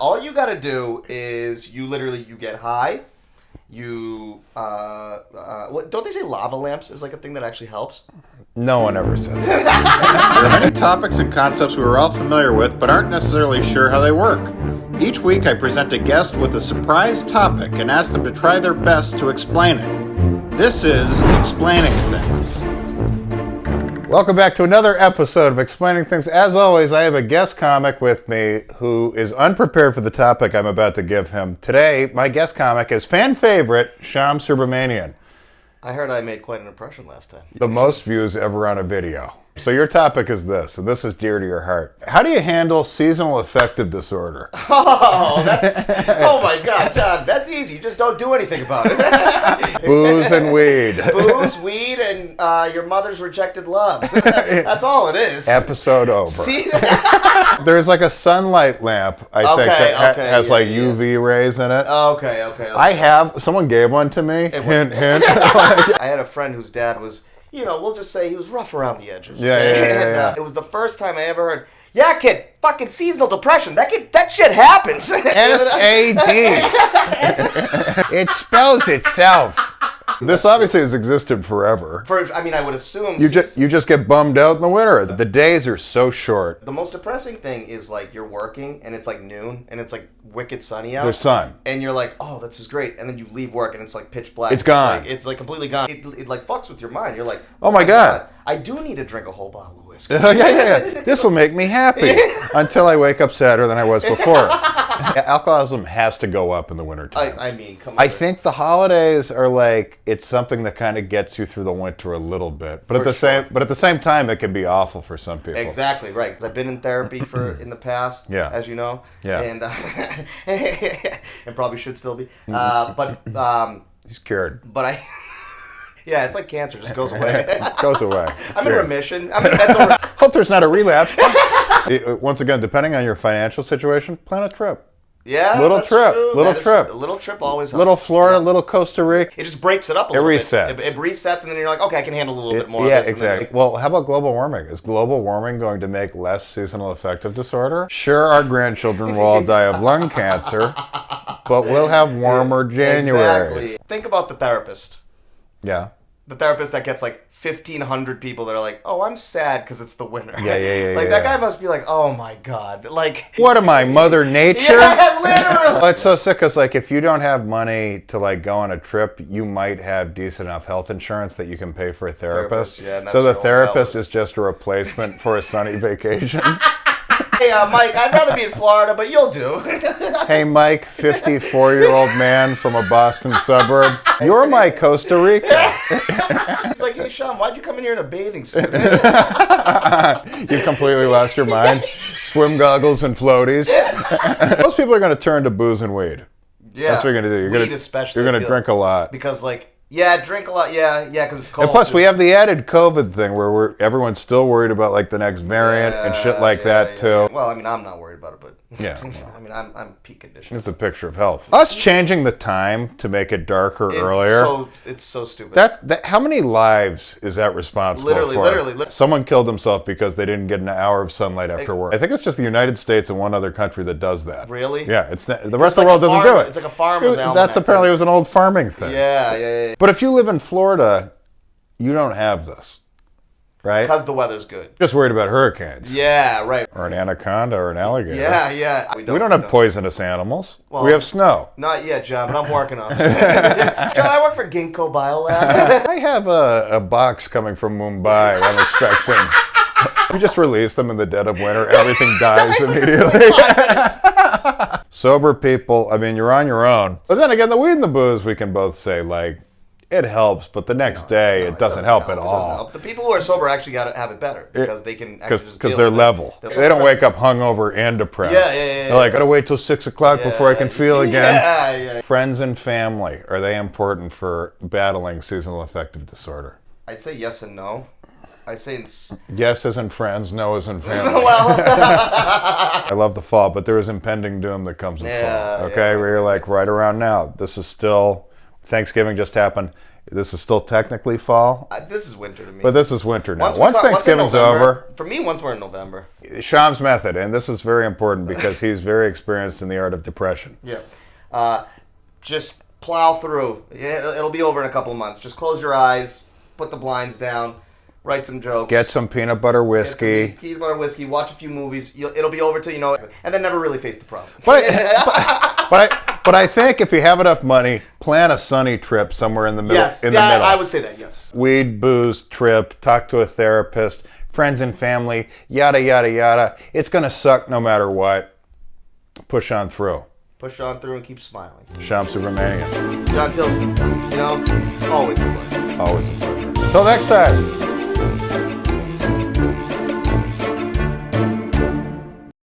All you gotta do is you get high. What don't they say lava lamps is like a thing that actually helps? No one ever says that. There are many topics and concepts we are all familiar with, but aren't necessarily sure how they work. Each week I present a guest with a surprise topic and ask them to try their best to explain it. This is Explaining Things. Welcome back to another episode of Explaining Things. As always, I have a guest comic with me who is unprepared for the topic I'm about to give him. Today, my guest comic is fan favorite, Sham Subramanian. I heard I made quite an impression last time. The most views ever on a video. So your topic is this, and this is dear to your heart. How do you handle seasonal affective disorder? Oh my God, John, that's easy. You just don't do anything about it. Booze and weed. Booze, weed, and your mother's rejected love. That's all it is. Episode over. See? There's like a sunlight lamp, I think, that has like UV rays in it. Okay. Someone gave one to me. Hint, hint. I had a friend whose dad was, we'll just say he was rough around the edges. Yeah. It was the first time I ever heard, yeah, kid, fucking seasonal depression. That shit happens. SAD. It spells itself. This obviously has existed forever. I would assume... You just get bummed out in the winter. The days are so short. The most depressing thing is, like, you're working, and it's, like, noon, and it's, like, wicked sunny out. There's sun. And you're like, oh, this is great. And then you leave work, and it's, like, pitch black. It's gone. It's completely gone. It like, fucks with your mind. You're like... Oh, my God. I do need to drink a whole bottle of whiskey. Yeah. This will make me happy. Until I wake up sadder than I was before. Alcoholism has to go up in the wintertime. Come on. I think the holidays are like, it's something that kind of gets you through the winter a little bit. But at the same time, it can be awful for some people. Exactly, right. 'Cause I've been in therapy in the past, as you know. Yeah. And, and probably should still be. He's cured. But yeah, it's like cancer, just goes away. It goes away. I'm in remission. Hope there's not a relapse. Once again, depending on your financial situation, plan a trip. Yeah, little trip. A little trip always helps. Little Florida, little Costa Rica. It just breaks it up a little bit. It resets. It resets, and then you're like, okay, I can handle a little bit more of this. Yeah, exactly. Well, how about global warming? Is global warming going to make less seasonal affective disorder? Sure, our grandchildren will all die of lung cancer, but we'll have warmer Januaries. Exactly. Think about the therapist. Yeah. The therapist that gets like 1,500 people that are like, oh, I'm sad because it's the winter. Yeah. Like, that guy must be like, oh my God. Like, what am I, Mother Nature? Yeah, literally. It's so sick because, like, if you don't have money to, like, go on a trip, you might have decent enough health insurance that you can pay for a therapist. So the therapist is just a replacement for a sunny vacation. Hey, Mike, I'd rather be in Florida, but you'll do. Hey, Mike, 54-year-old man from a Boston suburb. You're my Costa Rica. He's like, hey, Sean, why'd you come in here in a bathing suit? You completely lost your mind. Swim goggles and floaties. Most people are going to turn to booze and weed. Yeah. That's what you're going to do. You're going to drink a lot. Because, like, yeah, drink a lot. Yeah, because it's cold. And plus, we have the added COVID thing where everyone's still worried about, like, the next variant and shit like that, too. Yeah. Well, I'm not worried about it, but... Yeah. I'm peak condition. It's the picture of health. Us changing the time to make it darker earlier. It's so stupid. How many lives is that responsible for? Literally. Someone killed himself because they didn't get an hour of sunlight after work. I think it's just the United States and one other country that does that. Really? Yeah. The rest of the world doesn't do it. It's like a farmer's almanac. That's apparently was an old farming thing. Yeah. But if you live in Florida, you don't have this. Right? Because the weather's good. Just worried about hurricanes. Yeah, right. Or an anaconda or an alligator. Yeah. We don't have poisonous animals. Well, we have snow. Not yet, John, but I'm working on it. John, I work for Ginkgo Biolab. I have a box coming from Mumbai I'm expecting. We just release them in the dead of winter. Everything dies immediately. Sober people, you're on your own. But then again, the weed and the booze, we can both say, like, it helps, but the next day it doesn't help at all. The people who are sober actually got to have it better because they can actually just because they're level. They don't wake up hungover and depressed. Yeah. They're like, gotta wait till 6 o'clock before I can feel again. Yeah. Friends and family, are they important for battling seasonal affective disorder? I'd say yes and no. I'd say yes as in friends, no as in family. Well, I love the fall, but there is impending doom that comes with fall. Okay, where you're like, right around now, this is still. Thanksgiving just happened. This is still technically fall, This is winter to me. but this is winter now. Once Once we're in Thanksgiving's November- over, For me, once we're in November. Sham's method, and this is very important because he's very experienced in the art of depression. Yeah. Just plow through. It'll be over in a couple of months. Just close your eyes, put the blinds down, write some jokes. Get some peanut butter Get whiskey. some peanut butter whiskey, watch a few movies. It'll be over till you know it, and then never really face the problem. But I think if you have enough money, plan a sunny trip somewhere in the middle. Yes, in the middle. I would say that, yes. Weed, booze, trip, talk to a therapist, friends and family, yada, yada, yada. It's going to suck no matter what. Push on through. Push on through and keep smiling. Sham Subramanian. John Tilson, always a pleasure. Always a pleasure. Until next time.